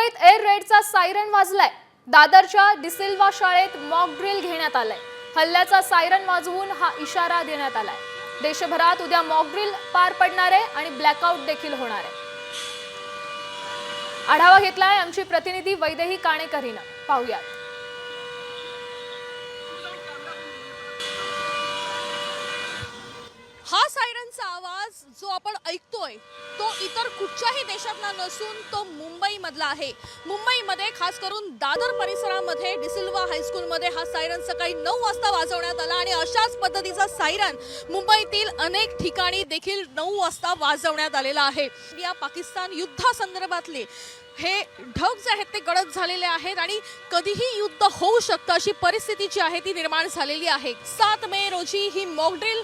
मुंबईत air रेडचा siren वाजलाय। दादरच्या डिसिल्वा शाळेत मॉक ड्रिल घेण्यात आलंय। हल्ल्याचा सायरन वाजवून हा इशारा देण्यात आलाय। देशभरात उद्या मॉक ड्रिल पार पडणार आहे आणि ब्लॅकआउट देखील होणार आहे। आढावा घेतलाय आमची प्रतिनिधी वैदेही काणेकर हिनं। पाहूयात। हा सायरनचा आवाज जो आपण ऐकतोय तो इतर कुठच्याही देशातला नसून तो मुंबईमधला आहे। मुंबईमध्ये खास करून दादर परिसरामध्ये डिसिल्वा हायस्कूलमध्ये हा सायरन सकाळी 9 वाजता वाजवण्यात आला आणि अशाच पद्धतीचा सायरन मुंबईतील अनेक ठिकाणी देखील 9 वाजता वाजवण्यात आलेला आहे। या पाकिस्तान युद्धासंदर्भातले हे ढग जे आहेत ते गडद झालेले आहेत आणि कधीही युद्ध होऊ शकतं अशी परिस्थिती जी आहे ती निर्माण झालेली आहे। 7 मे रोजी ही मॉक ड्रिल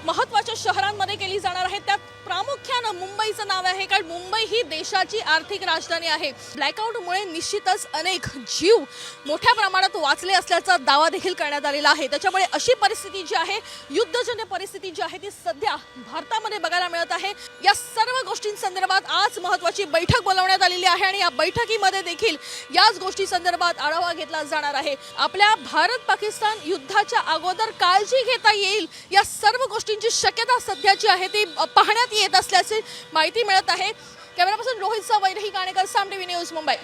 महत्त्वाच्या शहरांमध्ये केली जाणार आहे। त्यात प्रामुख्याने मुंबईचं नाव आहे, कारण मुंबई ही देशाची आर्थिक राजधानी आहे। ब्लॅकआउटमुळे निश्चितच अनेक जीव मोठ्या प्रमाणात वाचले असल्याचा दावा देखील करण्यात आलेला आहे। त्याच्यामुळे अशी परिस्थिती जी आहे, युद्धजन्य परिस्थिती जी आहे ती सध्या भारतामध्ये बघायला मिळत आहे। या सर्व गोष्टींसंदर्भात आज महत्त्वाची बैठक बोलावण्यात आलेली आहे आणि या बैठकीमध्ये देखील याच गोष्टी संदर्भात आढावा घेतला जाणार आहे। आपल्या भारत पाकिस्तान युद्धाच्या अगोदर काळजी घेता येईल या सर्व गोष्टींची शक्यता सध्याची आहे ती पाहण्यात येत असल्याची माहिती मिळत आहे। कॅमेरा पर्सन रोहित सह वैदेही काणेकर, साम टीव्ही न्यूज, मुंबई।